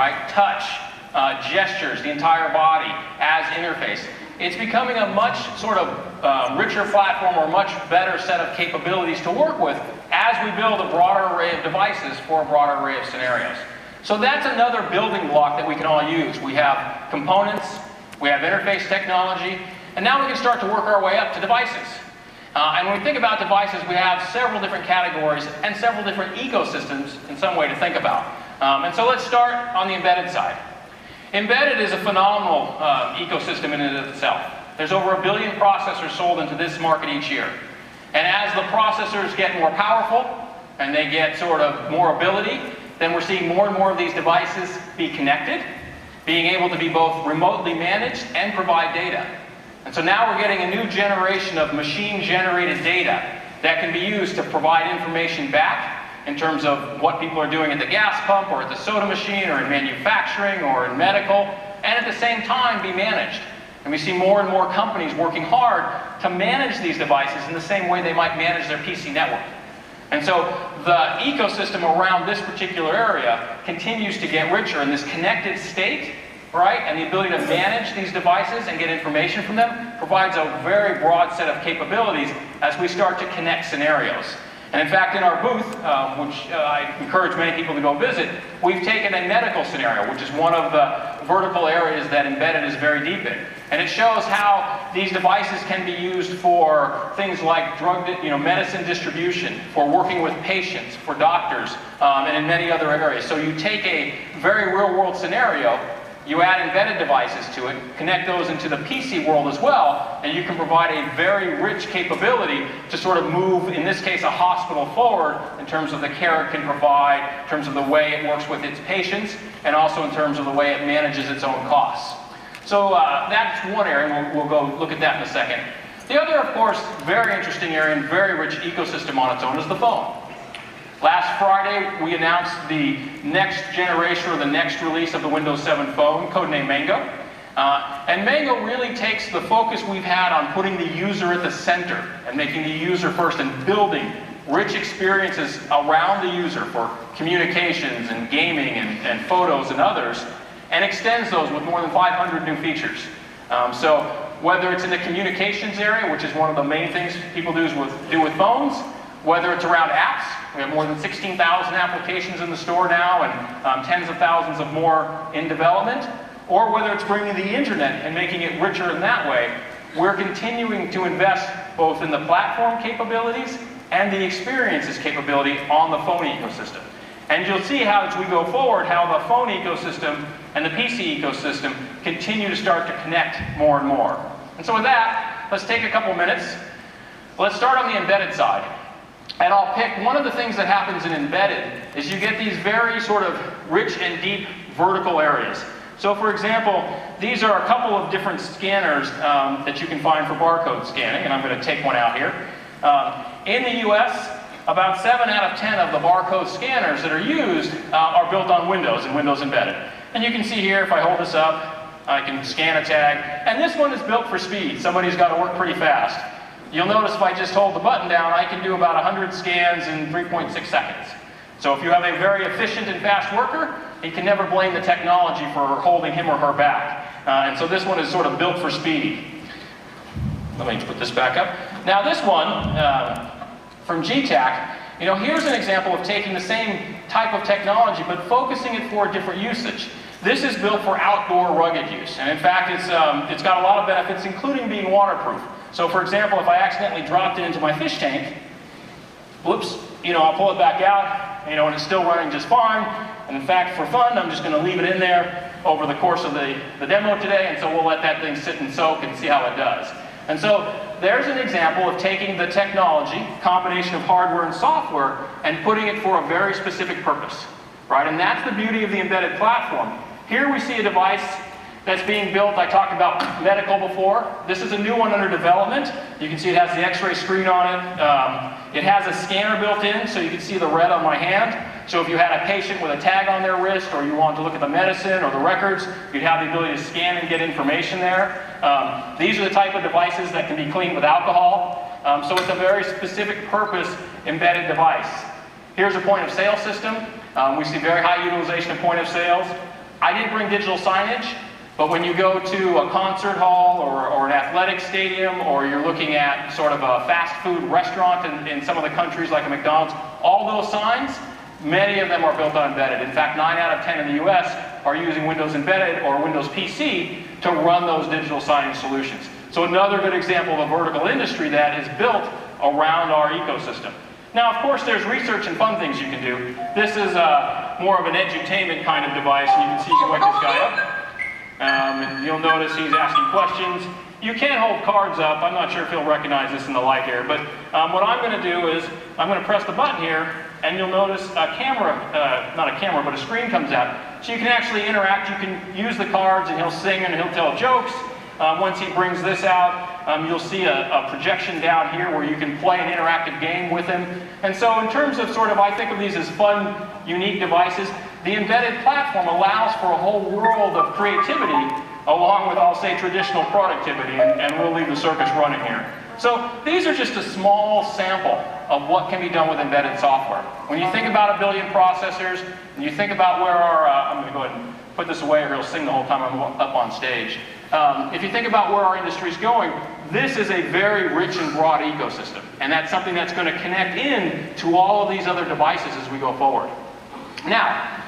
right? Touch, gestures, the entire body as interface. It's becoming a much sort of richer platform, or much better set of capabilities to work with as we build a broader array of devices for a broader array of scenarios. So that's another building block that we can all use. We have components, we have interface technology, and now we can start to work our way up to devices. And when we think about devices, we have several different categories and several different ecosystems in some way to think about. And so let's start on the embedded side. Embedded is a phenomenal ecosystem in and of itself. There's over 1 billion processors sold into this market each year. And as the processors get more powerful and they get sort of more ability, then we're seeing more and more of these devices be connected, being able to be both remotely managed and provide data. And so now we're getting a new generation of machine-generated data that can be used to provide information back in terms of what people are doing at the gas pump, or at the soda machine, or in manufacturing, or in medical, and at the same time be managed. And we see more and more companies working hard to manage these devices in the same way they might manage their PC network. And so the ecosystem around this particular area continues to get richer, in this connected state, right? And the ability to manage these devices and get information from them provides a very broad set of capabilities as we start to connect scenarios. And in fact, in our booth, which I encourage many people to go visit, we've taken a medical scenario, which is one of the vertical areas that embedded is very deep in. And it shows how these devices can be used for things like medicine distribution, for working with patients, for doctors, and in many other areas. So you take a very real-world scenario, you add embedded devices to it, connect those into the PC world as well, and you can provide a very rich capability to sort of move, in this case, a hospital forward in terms of the care it can provide, in terms of the way it works with its patients, and also in terms of the way it manages its own costs. So that's one area, and we'll go look at that in a second. The other, of course, very interesting area and very rich ecosystem on its own is the phone. Last Friday, we announced the next generation, or the next release of the Windows 7 phone, codenamed Mango. And Mango really takes the focus we've had on putting the user at the center and making the user first, and building rich experiences around the user for communications and gaming and photos and others, and extends those with more than 500 new features. So whether it's in the communications area, which is one of the main things people do with phones, whether it's around apps, we have more than 16,000 applications in the store now, and tens of thousands of more in development, or whether it's bringing the internet and making it richer in that way, we're continuing to invest both in the platform capabilities and the experiences capability on the phone ecosystem. And you'll see how, as we go forward, how the phone ecosystem and the PC ecosystem continue to start to connect more and more. And so with that, let's take a couple minutes. Let's start on the embedded side. And I'll pick one of the things that happens in embedded is you get these very sort of rich and deep vertical areas. So for example, these are a couple of different scanners that you can find for barcode scanning, and I'm going to take one out here. In the US, about 7 out of 10 of the barcode scanners that are used are built on Windows and Windows Embedded. And you can see here, if I hold this up, I can scan a tag. And this one is built for speed. Somebody's got to work pretty fast. You'll notice if I just hold the button down, I can do about 100 scans in 3.6 seconds. So if you have a very efficient and fast worker, you can never blame the technology for holding him or her back. And so this one is sort of built for speed. Let me put this back up. Now this one, from GTAC, here's an example of taking the same type of technology, but focusing it for a different usage. This is built for outdoor rugged use. And in fact, it's got a lot of benefits, including being waterproof. So for example, if I accidentally dropped it into my fish tank, whoops, I'll pull it back out, and it's still running just fine. And in fact, for fun, I'm just going to leave it in there over the course of the demo today, and so we'll let that thing sit and soak and see how it does. And so there's an example of taking the technology, combination of hardware and software, and putting it for a very specific purpose, right? And that's the beauty of the embedded platform. Here we see a device that's being built. I talked about medical before. This is a new one under development. You can see it has the X-ray screen on it. It has a scanner built in, so you can see the red on my hand. So if you had a patient with a tag on their wrist, or you wanted to look at the medicine or the records, you'd have the ability to scan and get information there. These are the type of devices that can be cleaned with alcohol. So it's a very specific purpose embedded device. Here's a point of sale system. We see very high utilization of point of sales. I didn't bring digital signage, but when you go to a concert hall or an athletic stadium, or you're looking at sort of a fast food restaurant in some of the countries like a McDonald's, all those signs, many of them are built on embedded. In fact, 9 out of 10 in the US are using Windows Embedded or Windows PC to run those digital signage solutions. So another good example of a vertical industry that is built around our ecosystem. Now, of course, there's research and fun things you can do. This is more of an edutainment kind of device, and you can see you wake this guy up. And you'll notice he's asking questions. You can hold cards up. I'm not sure if he'll recognize this in the light here, but what I'm going to do is I'm going to press the button here, and you'll notice a camera, not a camera, but a screen comes out. So you can actually interact. You can use the cards, and he'll sing and he'll tell jokes. Once he brings this out, you'll see a projection down here where you can play an interactive game with him. And so in terms of sort of, I think of these as fun, unique devices, the embedded platform allows for a whole world of creativity along with, I'll say, traditional productivity, and we'll leave the circus running here. So these are just a small sample of what can be done with embedded software. When you think about 1 billion processors, and you think about where our, I'm going to go ahead and put this away or he'll sing the whole time I'm up on stage. If you think about where our industry is going, this is a very rich and broad ecosystem, and that's something that's going to connect in to all of these other devices as we go forward. Now,